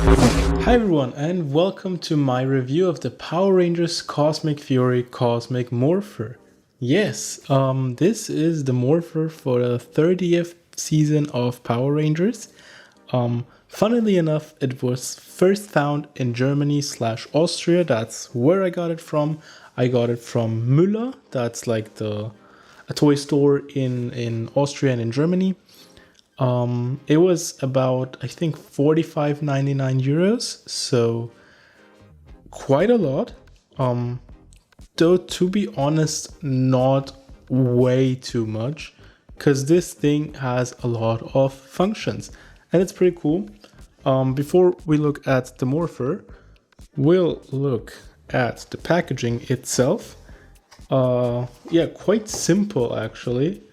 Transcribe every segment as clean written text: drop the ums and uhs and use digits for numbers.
Hi everyone and welcome to my review of the Power Rangers Cosmic Fury Cosmic Morpher. Yes, this is the Morpher for the 30th season of Power Rangers. Funnily enough, it was first found in Germany / Austria. That's where I got it from. I got it from Müller. That's like a toy store in Austria and in Germany. It was about, I think, 45.99 euros, so quite a lot. Though to be honest, not way too much, because this thing has a lot of functions and it's pretty cool. Before we look at the Morpher, we'll look at the packaging itself. Yeah, quite simple actually.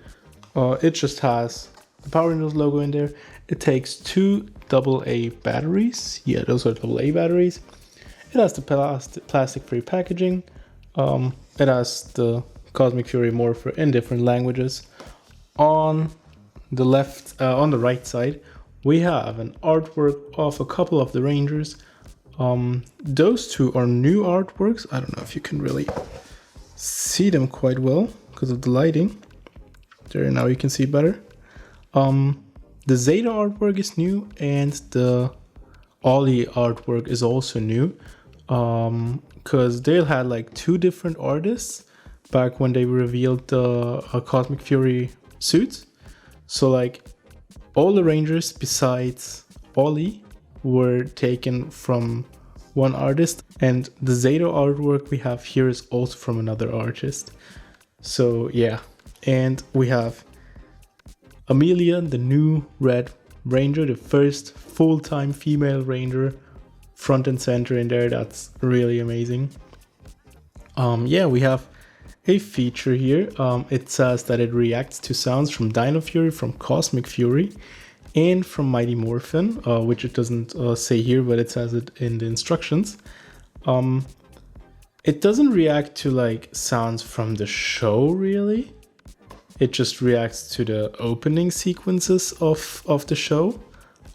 It just has the Power Rangers logo in there. It takes two AA batteries. Yeah, those are AA batteries. It has the plastic-free packaging. It has the Cosmic Fury Morpher in different languages. On the right side, we have an artwork of a couple of the Rangers. Those two are new artworks. I don't know if you can really see them quite well because of the lighting. There, now you can see better. The Zeta artwork is new and the Ollie artwork is also new, because they had like two different artists back when they revealed the Cosmic Fury suits. So like all the Rangers besides Ollie were taken from one artist, and the Zeta artwork we have here is also from another artist. So yeah, and we have Amelia, the new Red Ranger, the first full-time female Ranger, front and center in there. That's really amazing. Yeah, we have a feature here. It says that it reacts to sounds from Dino Fury, from Cosmic Fury, and from Mighty Morphin, which it doesn't say here, but it says it in the instructions. It doesn't react to like sounds from the show really. It just reacts to the opening sequences of the show.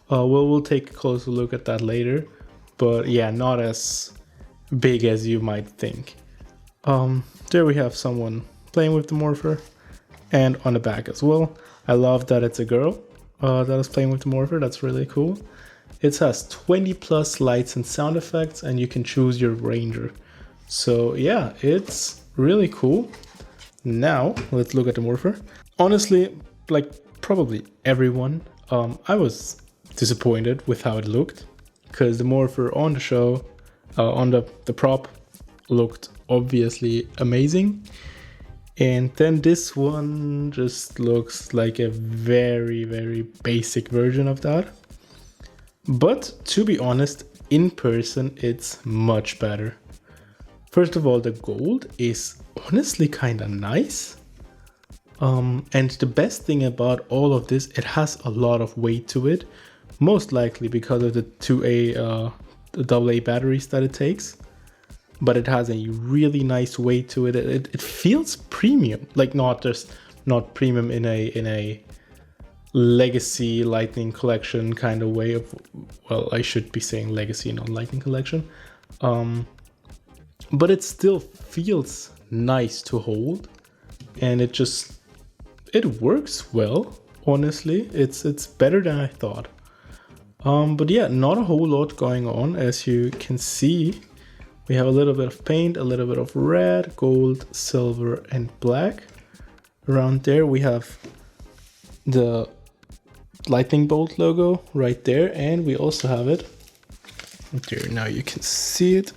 We'll take a closer look at that later. But yeah, not as big as you might think. There we have someone playing with the Morpher. And on the back as well. I love that it's a girl that is playing with the Morpher. That's really cool. It has 20 plus lights and sound effects, and you can choose your Ranger. So yeah, it's really cool. Now, let's look at the Morpher. Honestly, like probably everyone, I was disappointed with how it looked, because the Morpher on the show, on the prop, looked obviously amazing. And then this one just looks like a very, very basic version of that. But to be honest, in person, it's much better. First of all, the gold is honestly kind of nice. And the best thing about all of this, it has a lot of weight to it. Most likely because of the the AA batteries that it takes. But it has a really nice weight to it. It feels premium. Like not premium in a legacy lightning collection kind of way of, well, I should be saying legacy, not lightning collection. But it still feels nice to hold, and it works well. Honestly, it's better than I thought. But yeah, not a whole lot going on. As you can see, we have a little bit of paint, a little bit of red, gold, silver, and black. Around there we have the lightning bolt logo right there, and we also have it there. Now you can see it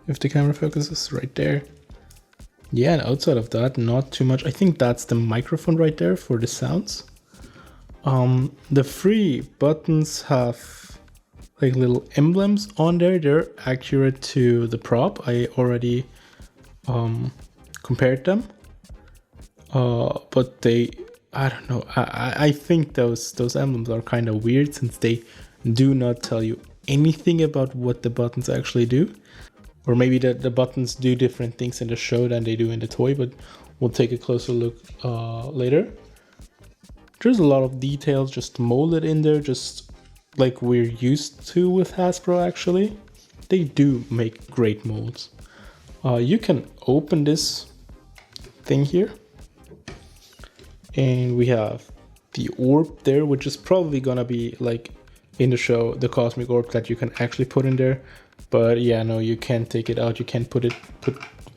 if the camera focuses right there. Yeah, and outside of that, not too much. I think that's the microphone right there for the sounds. The free buttons have like little emblems on there. They're accurate to the prop. I already compared them. But I don't know. I think those emblems are kind of weird, since they do not tell you anything about what the buttons actually do. Or maybe the buttons do different things in the show than they do in the toy, but we'll take a closer look later. There's a lot of details just molded in there, just like we're used to with Hasbro actually. They do make great molds. You can open this thing here. And we have the orb there, which is probably gonna be like in the show, the cosmic orb that you can actually put in there. But yeah, no, you can't take it out. You can't put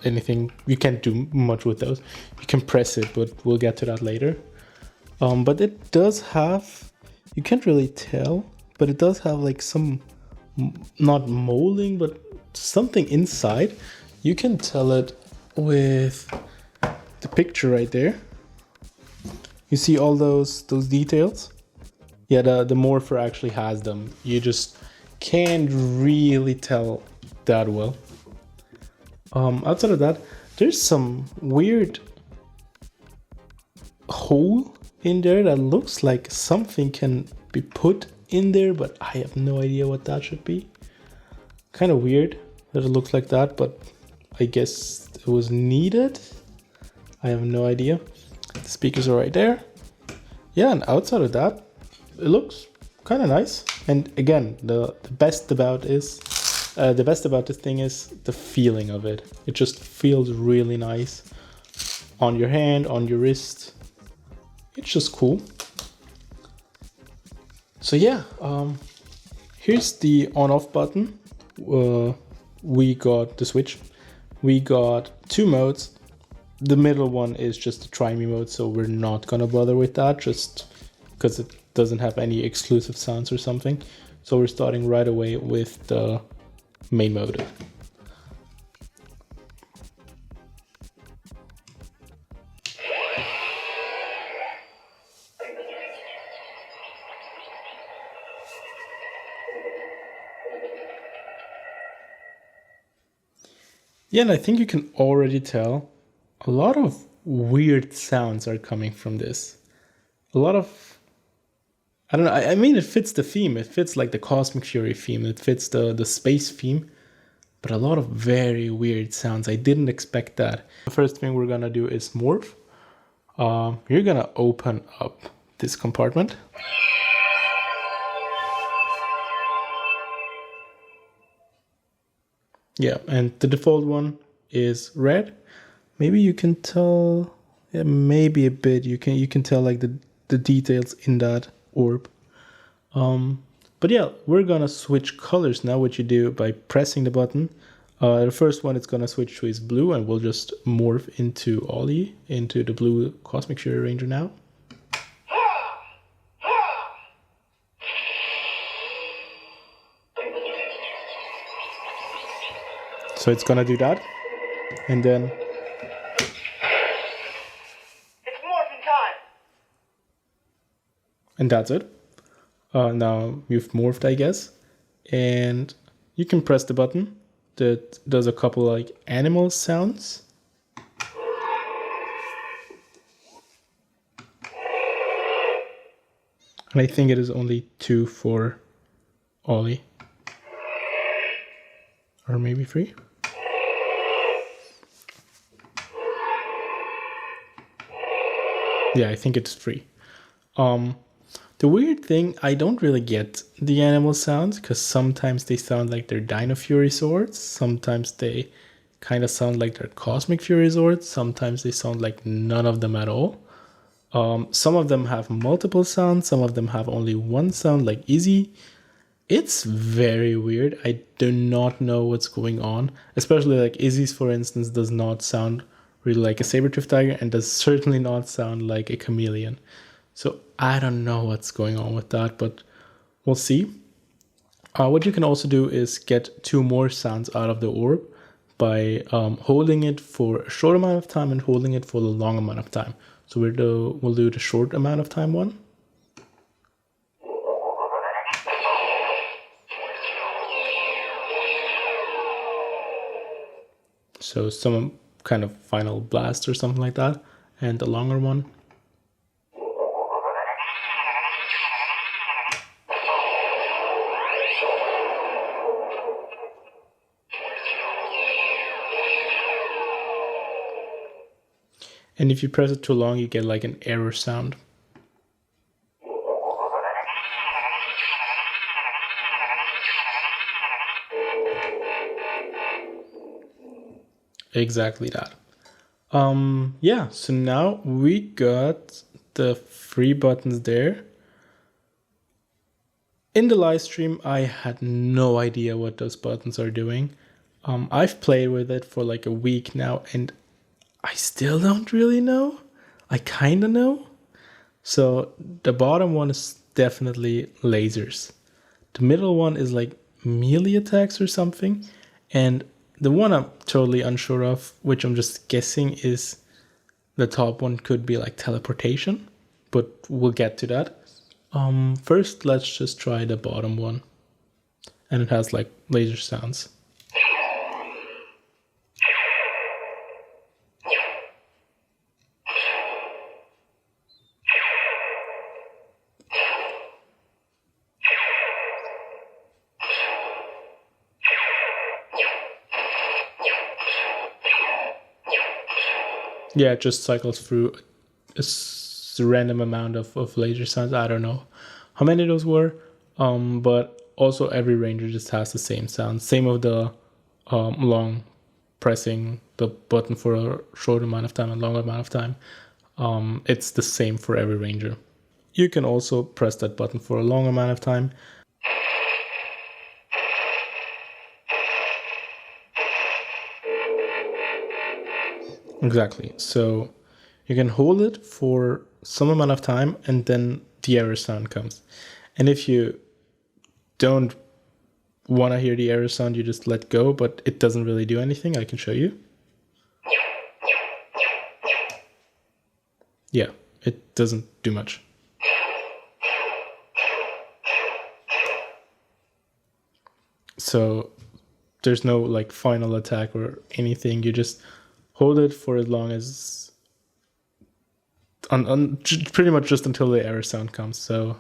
anything. You can't do much with those. You can press it, but we'll get to that later. But it does have, you can't really tell, but it does have like some, not molding, but something inside. You can tell it with the picture right there. You see all those details? Yeah, the Morpher actually has them. You just can't really tell that well. Outside of that, there's some weird hole in there that looks like something can be put in there, but I have no idea what that should be. Kind of weird that it looks like that, but I guess it was needed. I have no idea. The speakers are right there. Yeah, and outside of that, it looks kind of nice. And again, the best about this thing is the feeling of it. It just feels really nice on your hand, on your wrist. It's just cool. So yeah, here's the on-off button. We got the switch. We got 2 modes. The middle one is just the try me mode, so we're not gonna bother with that, just because it doesn't have any exclusive sounds or something. So we're starting right away with the main mode. Yeah, and I think you can already tell a lot of weird sounds are coming from this. A lot of, I don't know, I mean, it fits the theme. It fits like the Cosmic Fury theme. It fits the space theme. But a lot of very weird sounds. I didn't expect that. The first thing we're gonna do is morph. You're gonna open up this compartment. Yeah, and the default one is red. Maybe you can tell, yeah, maybe a bit. You can tell like the details in that orb. But yeah, we're gonna switch colors now, which you do by pressing the button. The first one it's gonna switch to is blue, and we'll just morph into Ollie, into the blue Cosmic Fury Ranger now. So it's gonna do that, and then it's morphing time. And that's it. Now you've morphed, I guess, and you can press the button that does a couple like animal sounds. And I think it is only 2 for Ollie. Or maybe 3. Yeah, I think it's 3. The weird thing, I don't really get the animal sounds, because sometimes they sound like they're Dino Fury Zords, sometimes they kind of sound like they're Cosmic Fury Zords, sometimes they sound like none of them at all. Some of them have multiple sounds, some of them have only one sound, like Izzy. It's very weird. I do not know what's going on, especially like Izzy's, for instance, does not sound really like a saber-toothed tiger and does certainly not sound like a chameleon. So I don't know what's going on with that, but we'll see. What you can also do is get 2 more sounds out of the orb by holding it for a short amount of time and holding it for a long amount of time. So we'll do the short amount of time one. So some kind of final blast or something like that, and the longer one. And if you press it too long, you get like an error sound. exactly that. Yeah, so now we got the 3 buttons there. In the live stream, I had no idea what those buttons are doing. I've played with it for like a week now, and I still don't really know. I kind of know. So the bottom one is definitely lasers. The middle one is like melee attacks or something. And the one I'm totally unsure of, which I'm just guessing, is the top one could be like teleportation. But we'll get to that. First, let's just try the bottom one. And it has like laser sounds. Yeah, it just cycles through a random amount of laser sounds. I don't know how many those were. But also every ranger just has the same sound. Same with the long pressing the button for a short amount of time and long amount of time. It's the same for every ranger. You can also press that button for a long amount of time. Exactly. So you can hold it for some amount of time and then the error sound comes. And if you don't want to hear the error sound, you just let go, but it doesn't really do anything. I can show you. Yeah, it doesn't do much. So there's no like final attack or anything. You just hold it for as long as pretty much just until the error sound comes. So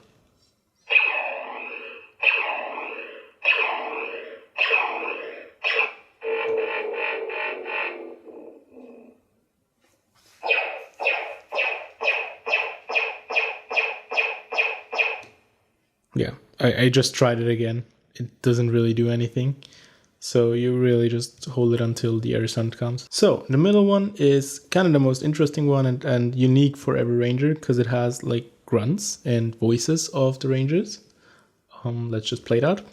yeah, I just tried it again. It doesn't really do anything. So you really just hold it until the error sound comes. So the middle one is kind of the most interesting one and unique for every ranger because it has like grunts and voices of the rangers. Let's just play that.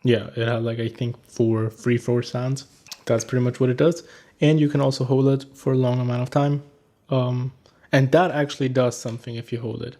Yeah, it had like I think 4 sounds. That's pretty much what it does. And you can also hold it for a long amount of time. And that actually does something if you hold it.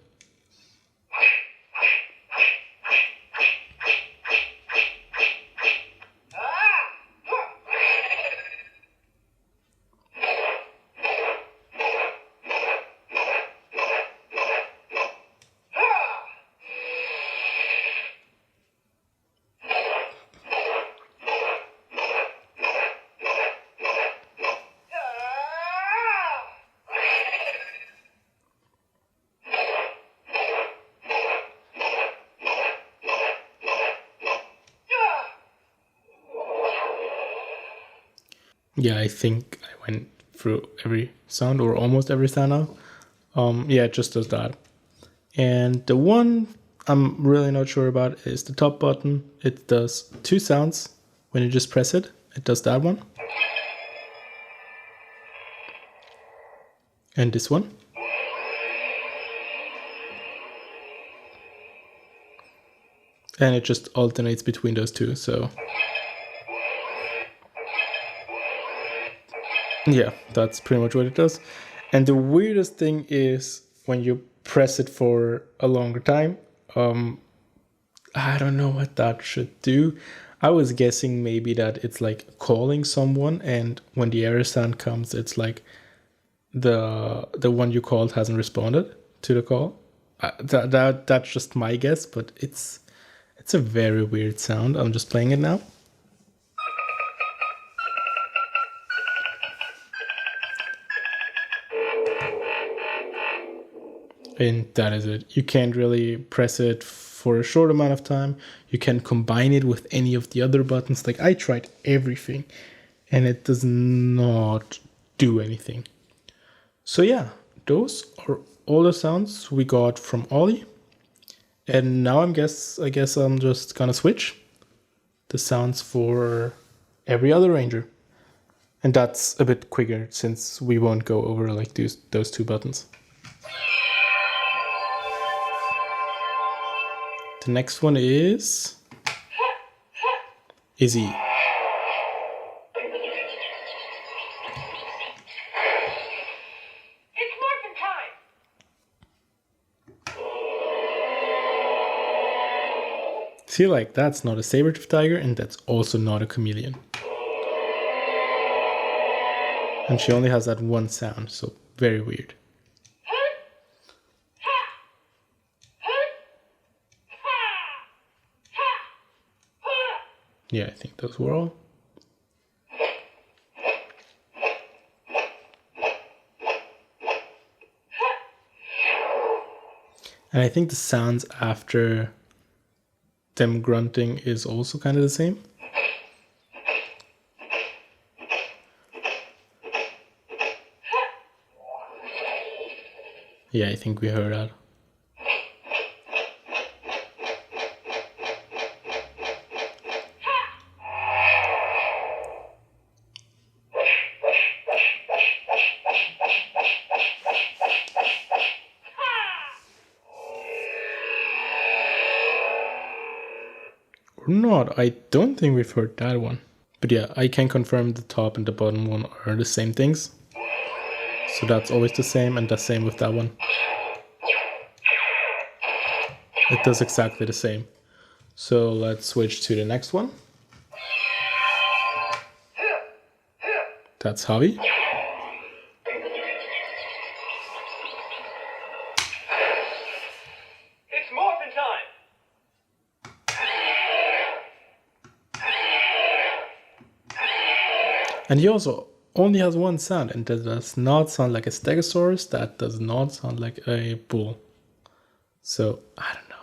Yeah, I think I went through every sound or almost every sound now. Yeah, it just does that. And the one I'm really not sure about is the top button. It does 2 sounds when you just press it. It does that one. And this one. And it just alternates between those two, so yeah, that's pretty much what it does. And the weirdest thing is when you press it for a longer time, I don't know what that should do. I was guessing maybe that it's like calling someone, and when the error sound comes, it's like the one you called hasn't responded to the call. That's just my guess, but it's a very weird sound. I'm just playing it now. And that is it. You can't really press it for a short amount of time. You can combine it with any of the other buttons. Like I tried everything and it does not do anything. So yeah, those are all the sounds we got from Ollie. And now I guess I'm just gonna switch the sounds for every other ranger. And that's a bit quicker since we won't go over like those two buttons. The next one is Izzy. It's Morphin time! See, like, that's not a saber-tooth tiger, and that's also not a chameleon. And she only has that one sound, so very weird. Yeah, I think those were all. And I think the sounds after them grunting is also kind of the same. Yeah, I think we heard that. Or not, I don't think we've heard that one. But yeah, I can confirm the top and the bottom one are the same things. So that's always the same, and the same with that one. It does exactly the same. So let's switch to the next one. That's Javi. It's Morphin time! And he also only has one sound, and that does not sound like a stegosaurus, that does not sound like a bull. So, I don't know.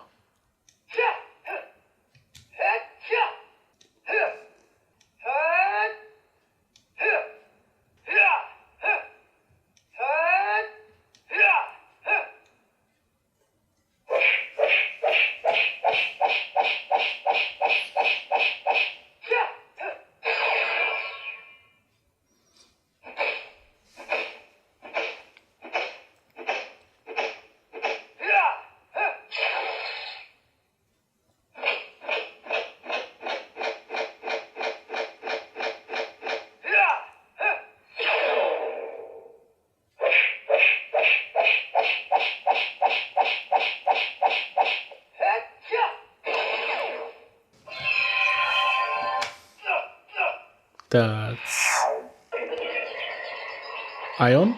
That's Aiyon.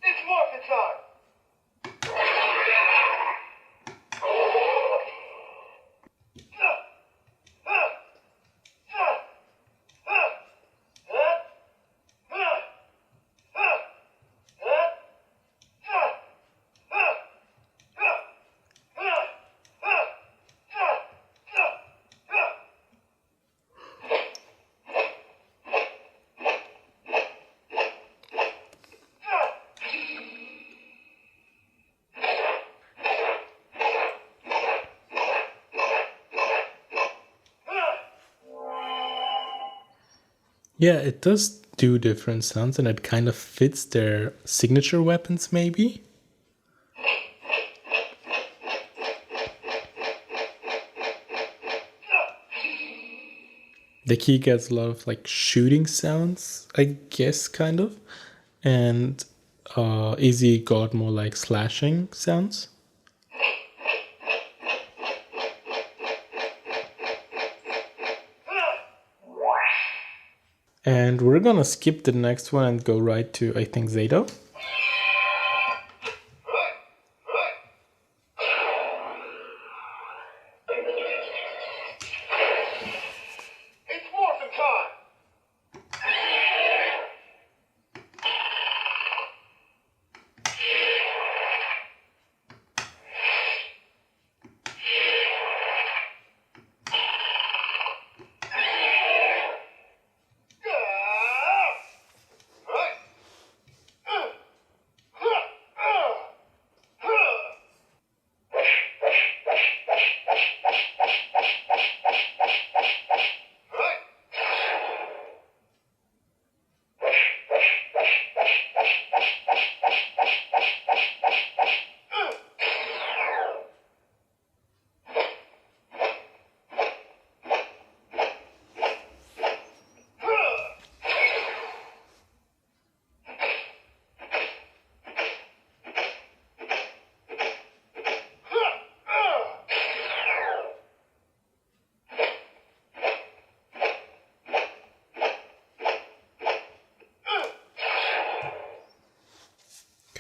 It's Morphin time! Yeah, it does do different sounds, and it kind of fits their signature weapons, maybe. The key gets a lot of like shooting sounds, I guess, kind of. And Izzy got more like slashing sounds. And we're gonna skip the next one and go right to, I think, Zato. It's Morphin time!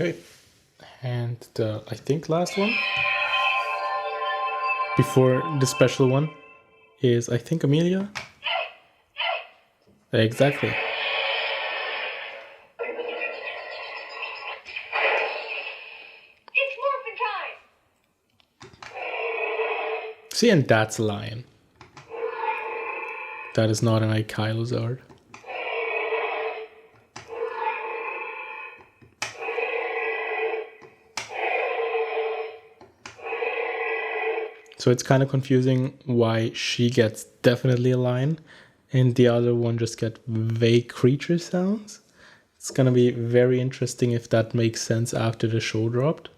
Okay, and the, I think, last one before the special one is, I think, Amelia. Exactly. It's Morphin time! See, and that's a lion. That is not an Zord. So it's kind of confusing why she gets definitely a lion and the other one just get vague creature sounds. It's gonna be very interesting if that makes sense after the show dropped.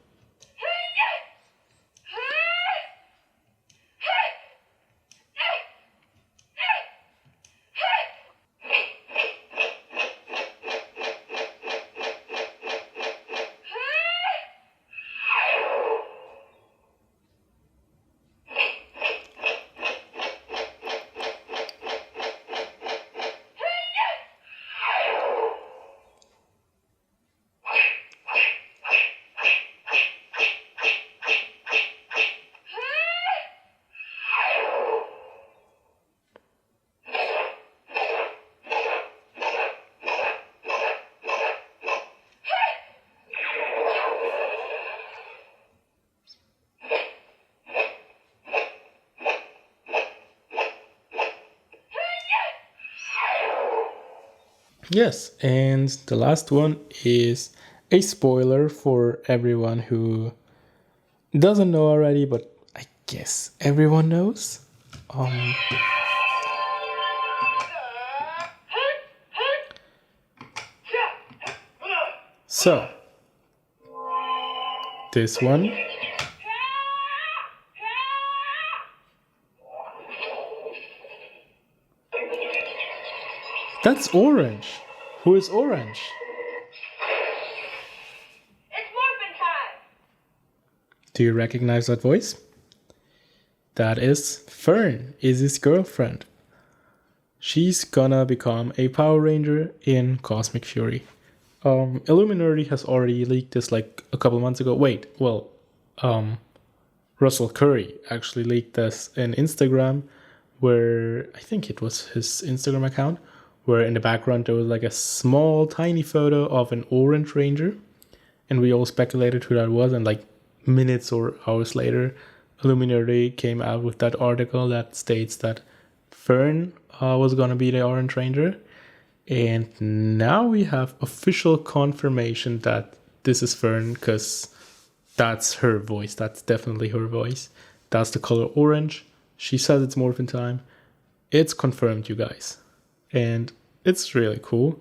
Yes, and the last one is a spoiler for everyone who doesn't know already, but I guess everyone knows. So, this one. That's Orange. Who is Orange? It's Morphin time! Do you recognize that voice? That is Fern, Izzy's girlfriend. She's gonna become a Power Ranger in Cosmic Fury. Illuminati has already leaked this like a couple months ago. Wait, well, Russell Curry actually leaked this in Instagram, where I think it was his Instagram account, where in the background there was like a small tiny photo of an Orange Ranger, and we all speculated who that was, and like minutes or hours later Illuminati came out with that article that states that Fern was gonna be the Orange Ranger, and now we have official confirmation that this is Fern, because that's her voice. That's definitely her voice. That's the color orange. She says it's Morphin time. It's confirmed, you guys. And it's really cool.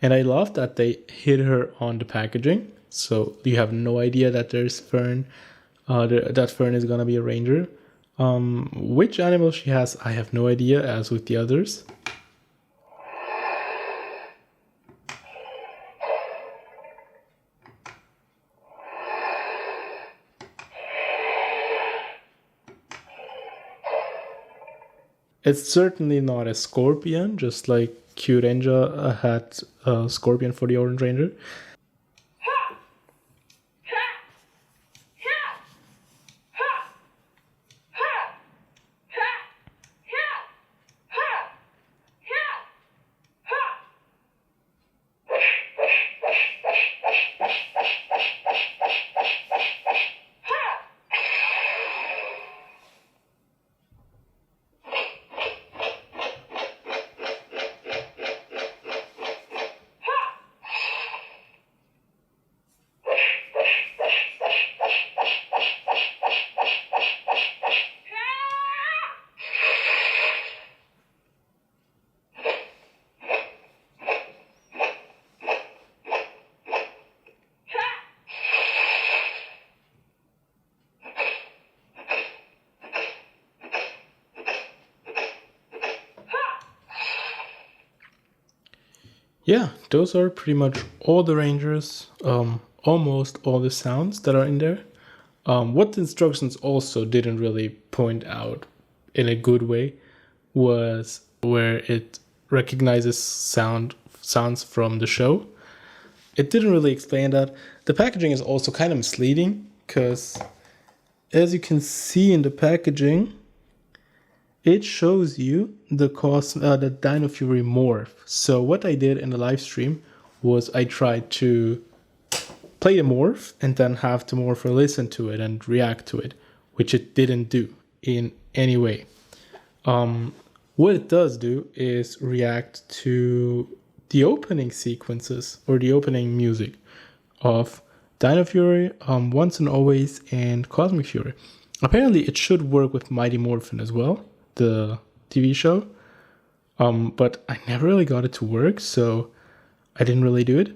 And I love that they hid her on the packaging. So you have no idea that there's Fern, that Fern is going to be a ranger. Which animal she has, I have no idea, as with the others. It's certainly not a scorpion, just like Kyurenja had a scorpion for the Orange Ranger. Yeah, those are pretty much all the Rangers, almost all the sounds that are in there. What the instructions also didn't really point out in a good way was where it recognizes sounds from the show. It didn't really explain that. The packaging is also kind of misleading because, as you can see in the packaging, it shows you the Dino Fury morph. So what I did in the live stream was I tried to play the morph and then have the morpher listen to it and react to it, which it didn't do in any way. What it does do is react to the opening sequences or the opening music of Dino Fury, Once and Always, and Cosmic Fury. Apparently it should work with Mighty Morphin as well, the TV show, but I never really got it to work, so I didn't really do it.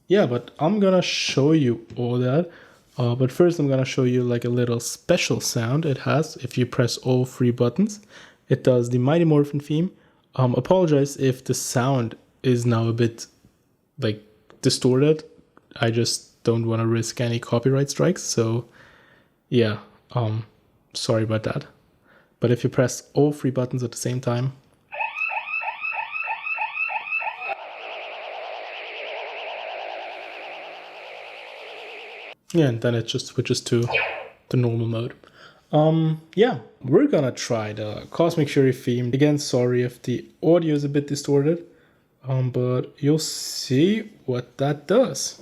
Yeah, but I'm gonna show you all that. But first I'm gonna show you like a little special sound it has if you press all three buttons. It does the Mighty Morphin theme. Apologize if the sound is now a bit like distorted. I just don't want to risk any copyright strikes, so yeah, sorry about that. But if you press all three buttons at the same time, yeah, and then it just switches to the normal mode. Yeah, we're gonna try the Cosmic Fury theme. Again, sorry if the audio is a bit distorted, but you'll see what that does.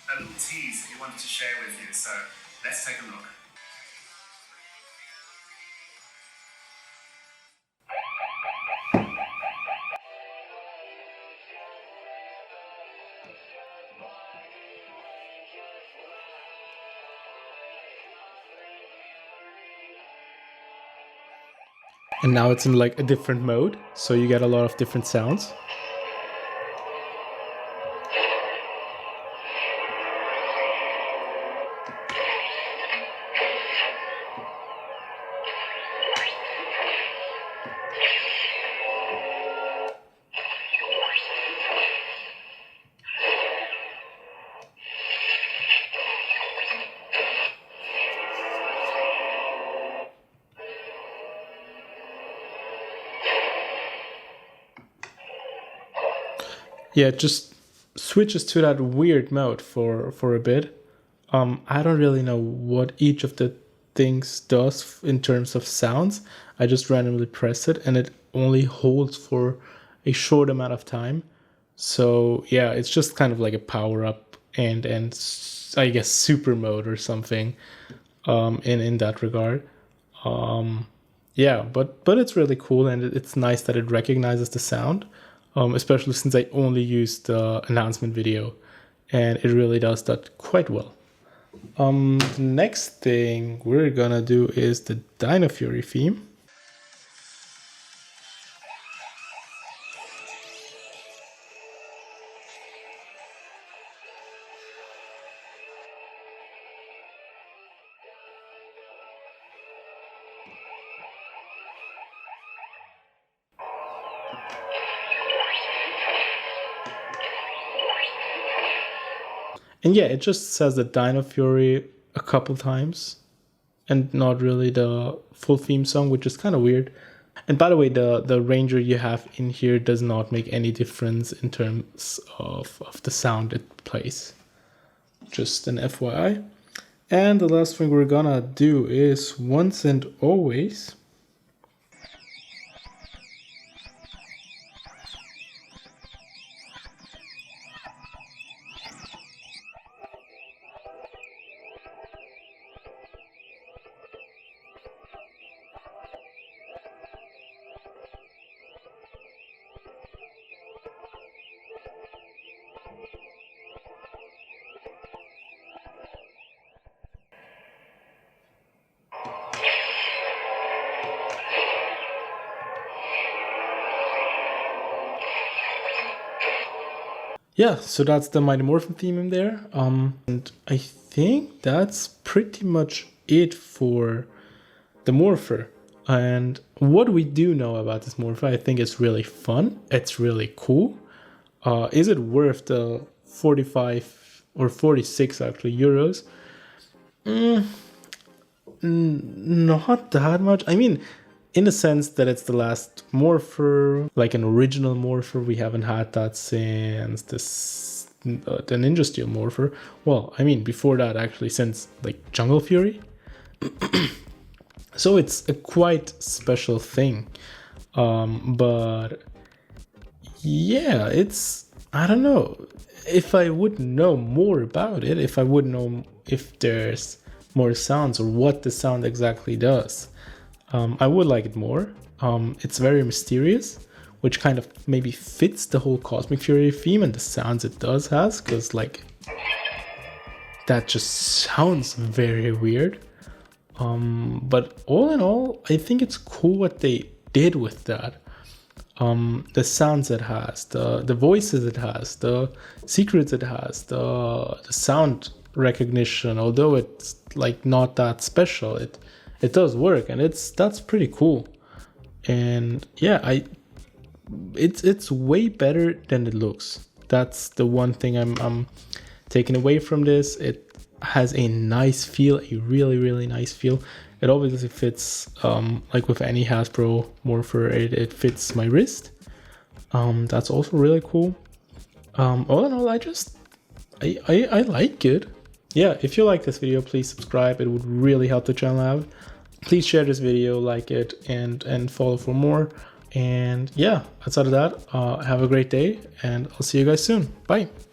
A little tease we wanted to share with you, so let's take a look. And now it's in like a different mode, so you get a lot of different sounds. Yeah, it just switches to that weird mode for a bit. I don't really know what each of the things does in terms of sounds. I just randomly press it and it only holds for a short amount of time. So yeah, it's just kind of like a power up and I guess super mode or something in that regard. Yeah, but it's really cool and it's nice that it recognizes the sound. Especially since I only used the announcement video, and it really does that quite well. The next thing we're gonna do is the Dino Fury theme. And yeah, it just says the Dino Fury a couple times and not really the full theme song, which is kind of weird. And by the way, the Ranger you have in here does not make any difference in terms of the sound it plays. Just an FYI. And the last thing we're gonna do is Once and Always. Yeah, so that's the Mighty Morphin theme in there. And I think that's pretty much it for the Morpher. And what we do know about this Morpher, I think it's really fun. It's really cool. Is it worth the 45 or 46 actually euros? Not that much. I mean, in the sense that it's the last Morpher, like an original Morpher. We haven't had that since this the Ninja Steel Morpher. Well, I mean, before that, actually, since like Jungle Fury. So it's a quite special thing. But yeah, I don't know. If I would know more about it, if I would know if there's more sounds or what the sound exactly does, I would like it more. It's very mysterious, which kind of maybe fits the whole Cosmic Fury theme and the sounds it does has, because like that just sounds very weird. But all in all, I think it's cool what they did with that. The sounds it has, the voices it has, the secrets it has, the sound recognition, although it's like not that special, it does work, and that's pretty cool. And yeah, it's way better than it looks. That's the one thing I'm taking away from this. It has a nice feel, a really nice feel. It obviously fits, like with any Hasbro Morpher, it fits my wrist. That's also really cool. All in all, I like it. Yeah, if you like this video, please subscribe. It would really help the channel out. Please share this video, like it, and follow for more. And yeah, outside of that, have a great day, and I'll see you guys soon. Bye.